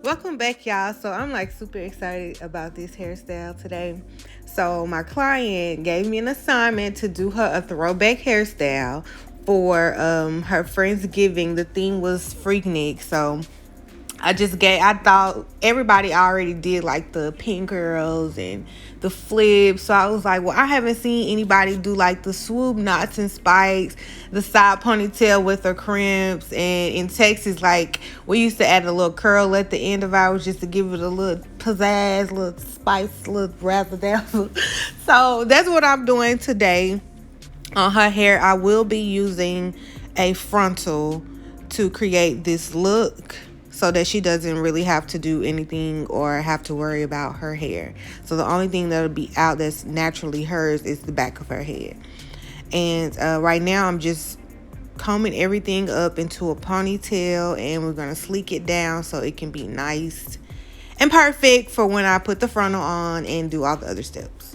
Welcome back, y'all. So I'm like super excited about this hairstyle today. So my client gave me an assignment to do her a throwback hairstyle for her Friendsgiving. The theme was Freaknik. So I thought everybody already did like the pink curls and the flips. So I was like, well, I haven't seen anybody do like the swoop knots and spikes, the side ponytail with the crimps. And in Texas, like we used to add a little curl at the end of ours just to give it a little pizzazz, little spice, little razzle dazzle. So that's what I'm doing today on her hair. I will be using a frontal to create this look so that she doesn't really have to do anything or have to worry about her hair. So the only thing that'll be out that's naturally hers is the back of her head. And right now I'm just combing everything up into a ponytail, and we're gonna sleek it down so it can be nice and perfect for when I put the frontal on and do all the other steps.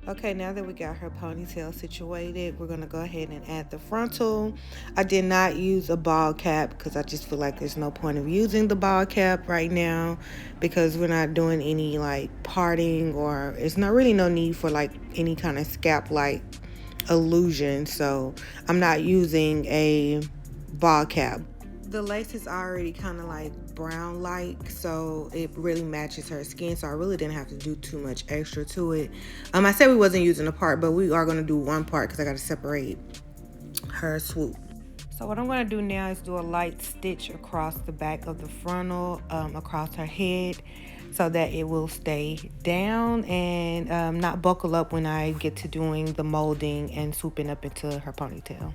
Okay, now that we got her ponytail situated, we're going to go ahead and add the frontal. I did not use a ball cap because I just feel like there's no point of using the ball cap right now because we're not doing any like parting, or it's not really no need for like any kind of scalp like illusion. So I'm not using a ball cap. The lace is already kind of like brown like, so it really matches her skin, so I really didn't have to do too much extra to it. I said we wasn't using a part, but we are going to do one part because I got to separate her swoop. So what I'm going to do now is do a light stitch across the back of the frontal, across her head, so that it will stay down and not buckle up when I get to doing the molding and swooping up into her ponytail.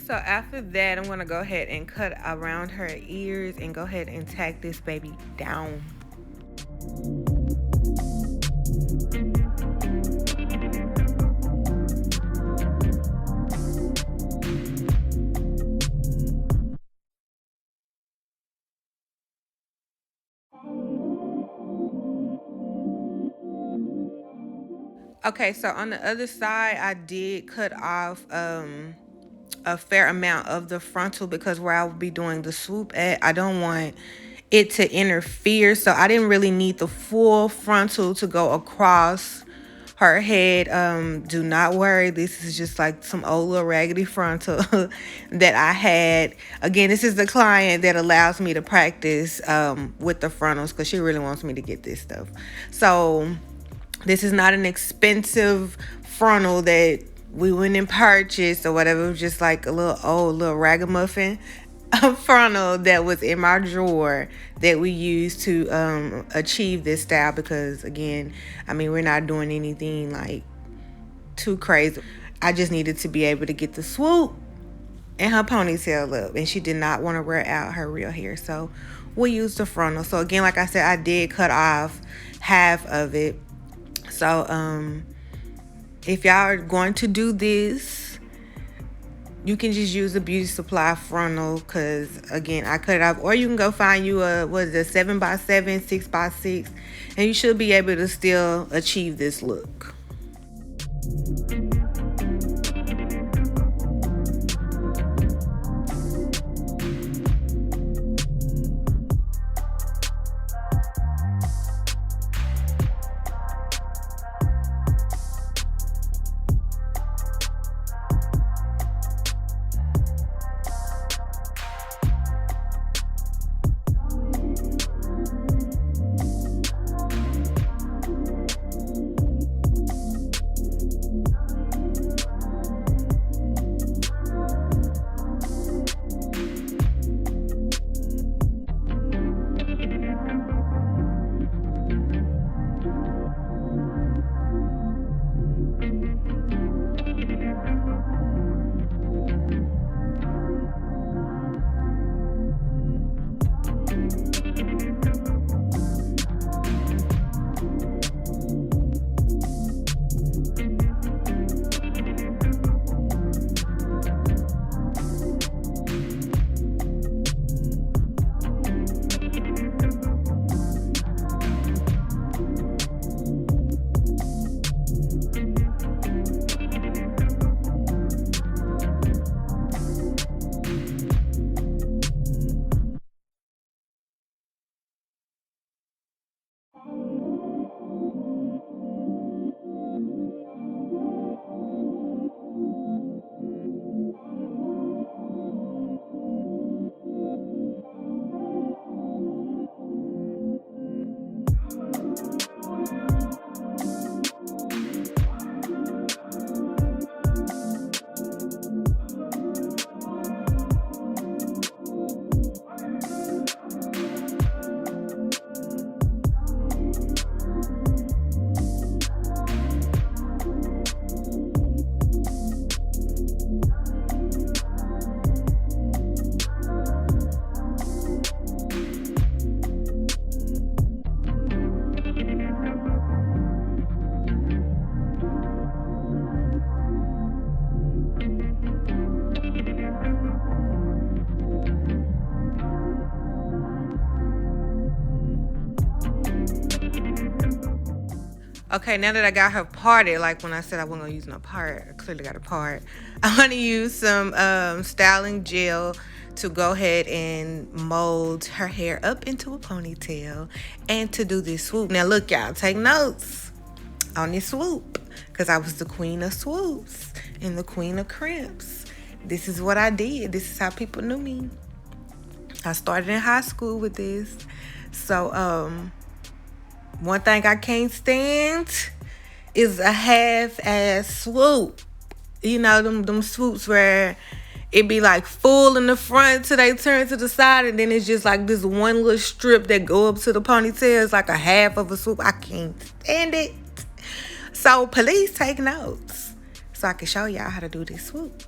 So after that, I'm going to go ahead and cut around her ears and go ahead and tack this baby down. Okay, so on the other side, I did cut off a fair amount of the frontal because where I will be doing the swoop at, I don't want it to interfere. So I didn't really need the full frontal to go across her head. Do not worry. This is just like some old little raggedy frontal that I had. Again, this is the client that allows me to practice with the frontals because she really wants me to get this stuff. So this is not an expensive frontal that we went and purchased or whatever. It was just like a little old little ragamuffin frontal that was in my drawer that we used to achieve this style because again, I mean, we're not doing anything like too crazy. I just needed to be able to get the swoop and her ponytail up, and she did not want to wear out her real hair, so we used the frontal. So again, like I said, I did cut off half of it. So if y'all are going to do this, you can just use a beauty supply frontal because again, I cut it off. Or you can go find you a 7x7, 6x6, and you should be able to still achieve this look. Okay, now that I got her parted, like when I said I wasn't gonna use no part, I clearly got a part. I'm gonna use some styling gel to go ahead and mold her hair up into a ponytail and to do this swoop. Now look, y'all, take notes on this swoop because I was the queen of swoops and the queen of crimps. This is what I did. This is how people knew me. I started in high school with this. So one thing I can't stand is a half-ass swoop. You know, them swoops where it be like full in the front till they turn to the side, and then it's just like this one little strip that go up to the ponytail. It's like a half of a swoop. I can't stand it. So please take notes so I can show y'all how to do this swoop.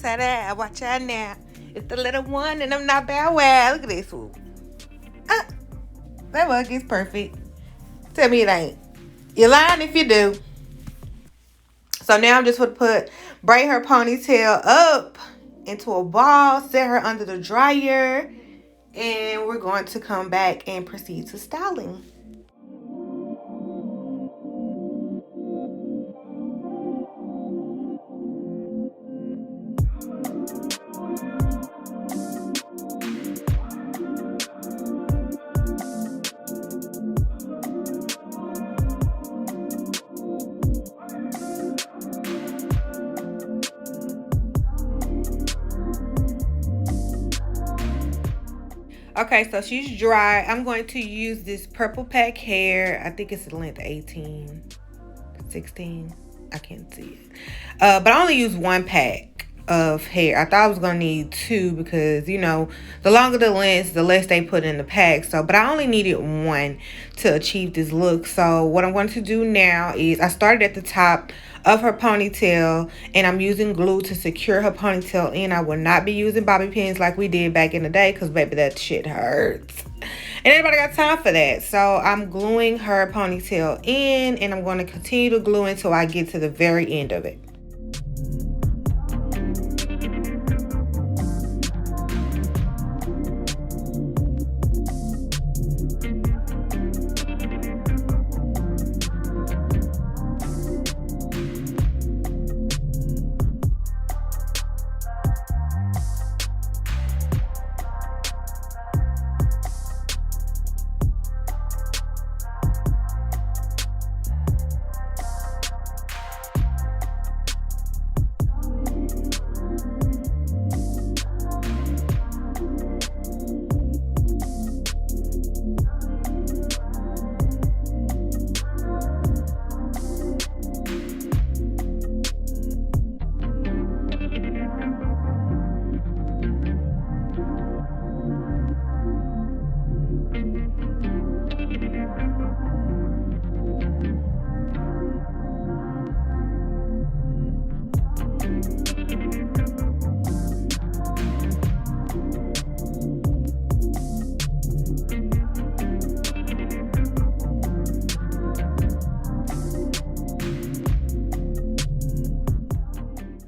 ta-da, watch out now. It's the little one and I'm not bad. Wow, look at this swoop. That mug is perfect. Tell me it ain't. You're lying if you do. So now I'm just going to braid her ponytail up into a ball, set her under the dryer, and we're going to come back and proceed to styling. Okay, so she's dry. I'm going to use this purple pack hair. I think it's the length 18, 16. I can't see it. But I only use one pack of hair. I thought I was going to need two because, you know, the longer the lengths, the less they put in the pack. So, but I only needed one to achieve this look. So what I'm going to do now is I started at the top of her ponytail and I'm using glue to secure her ponytail in. I will not be using bobby pins like we did back in the day because baby, that shit hurts and everybody got time for that. So I'm gluing her ponytail in and I'm going to continue to glue until I get to the very end of it.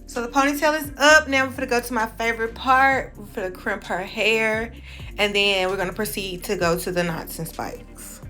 So the ponytail is up. Now we're going to go to my favorite part. We're going to crimp her hair. And then we're going to proceed to go to the knots and spikes.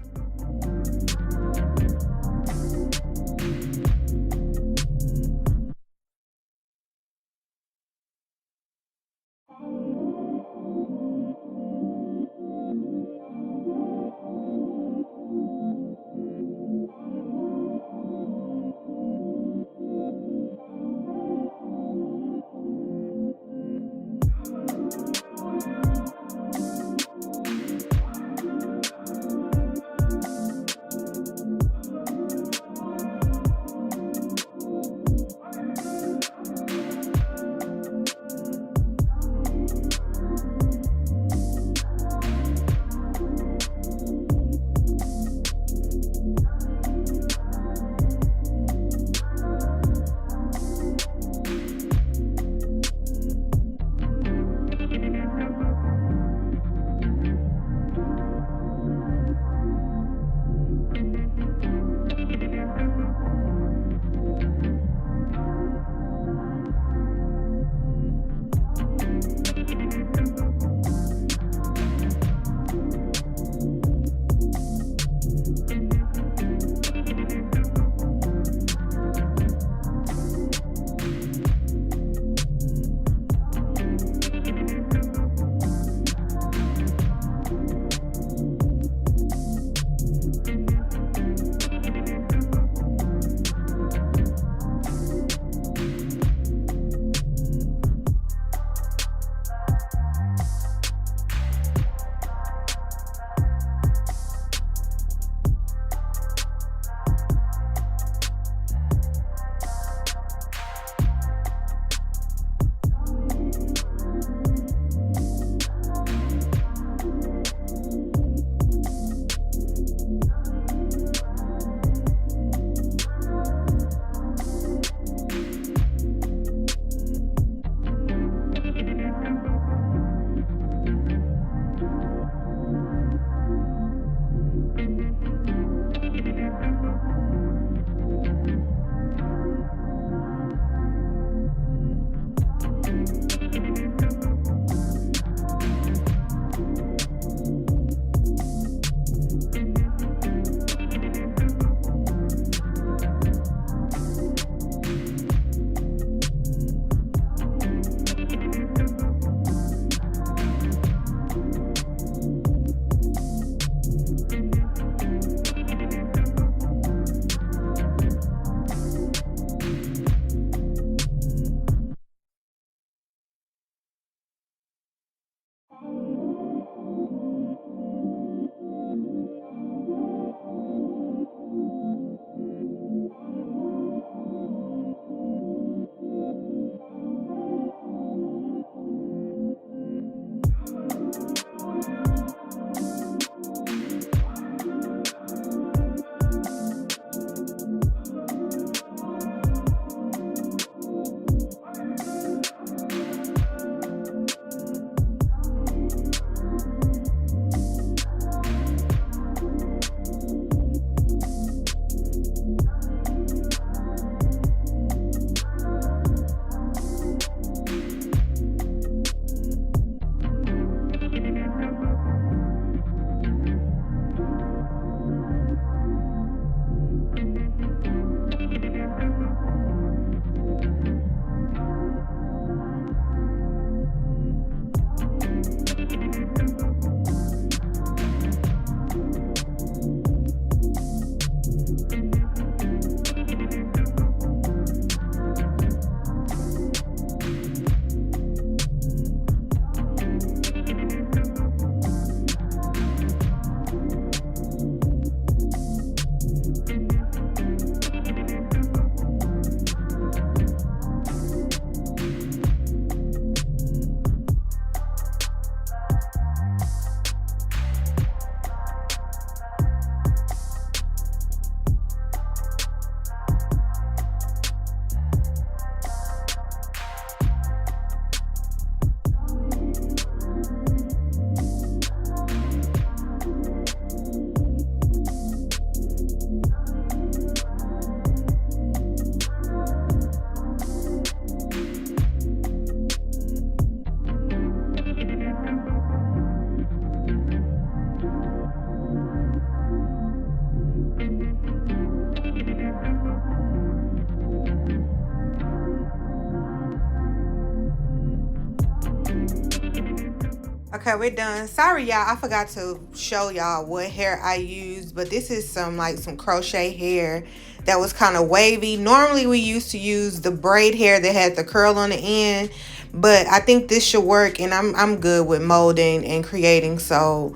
Okay, we're done. Sorry, y'all. I forgot to show y'all what hair I used, but this is some crochet hair that was kind of wavy. Normally, we used to use the braid hair that had the curl on the end, but I think this should work, and I'm good with molding and creating. So,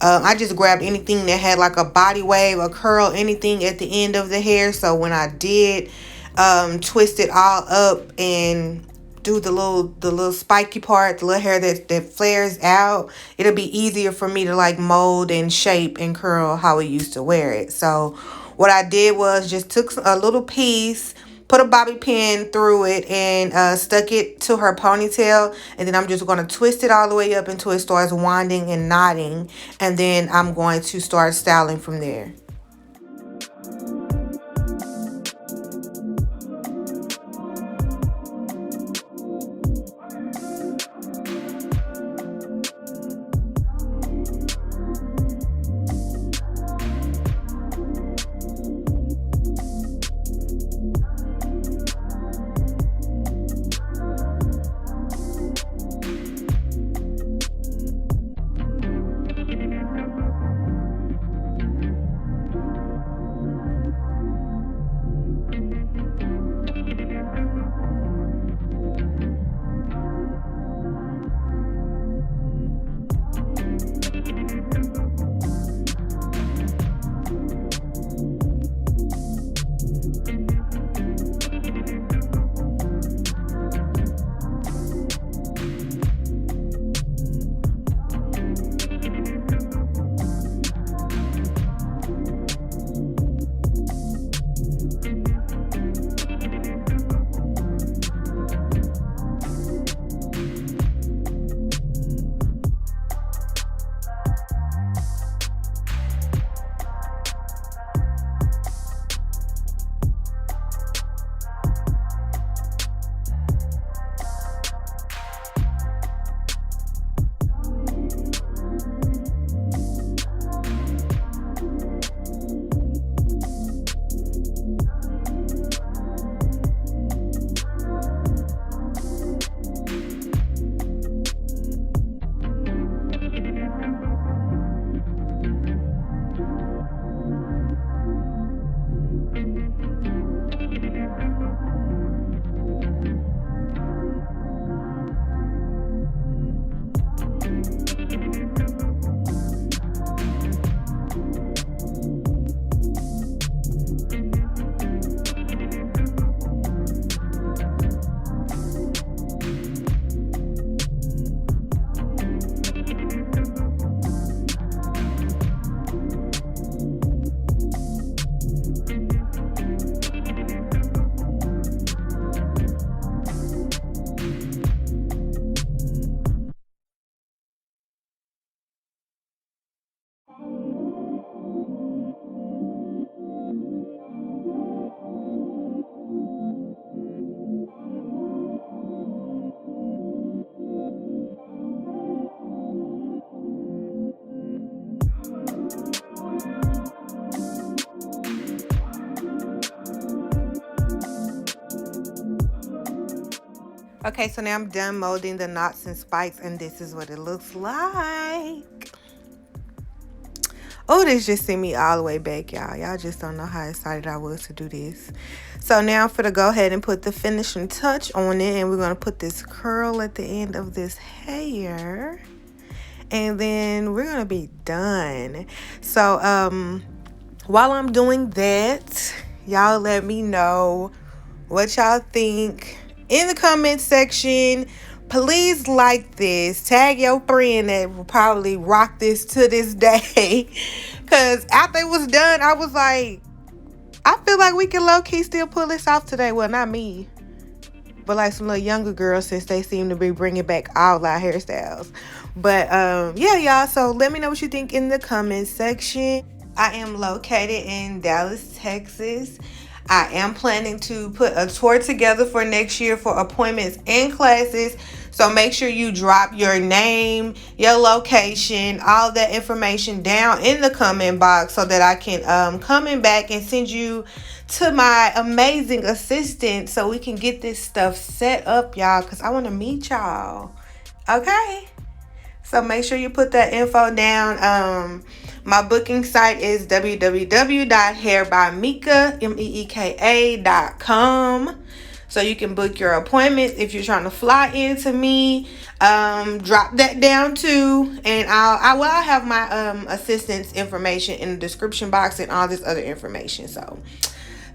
I just grabbed anything that had like a body wave, a curl, anything at the end of the hair. So when I did twist it all up and do the little spiky part, the little hair that flares out, it'll be easier for me to like mold and shape and curl how we used to wear it. So what I did was just took a little piece, put a bobby pin through it, and stuck it to her ponytail, and then I'm just going to twist it all the way up until it starts winding and knotting, and then I'm going to start styling from there. Okay, so now I'm done molding the knots and spikes, and this is what it looks like. Oh, this just sent me all the way back, y'all. Y'all just don't know how excited I was to do this. So now I'm gonna go ahead and put the finishing touch on it, and we're gonna put this curl at the end of this hair, and then we're gonna be done. So while I'm doing that, y'all let me know what y'all think in the comment section. Please like this, tag your friend that will probably rock this to this day, because after it was done, I was like, I feel like we can low-key still pull this off today. Well, not me, but like some little younger girls, since they seem to be bringing back all our hairstyles. But yeah, y'all, so let me know what you think in the comment section. I am located in Dallas, Texas. I am planning to put a tour together for next year for appointments and classes. So make sure you drop your name, your location, all that information down in the comment box so that I can come back and send you to my amazing assistant so we can get this stuff set up, y'all, because I want to meet y'all. Okay? So make sure you put that info down. My booking site is www.hairbymeka.com. So you can book your appointments if you're trying to fly into me. Drop that down too, and I'll have my assistant's information in the description box and all this other information. So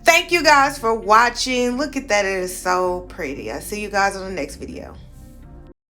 thank you guys for watching. Look at that, it is so pretty. I'll see you guys on the next video.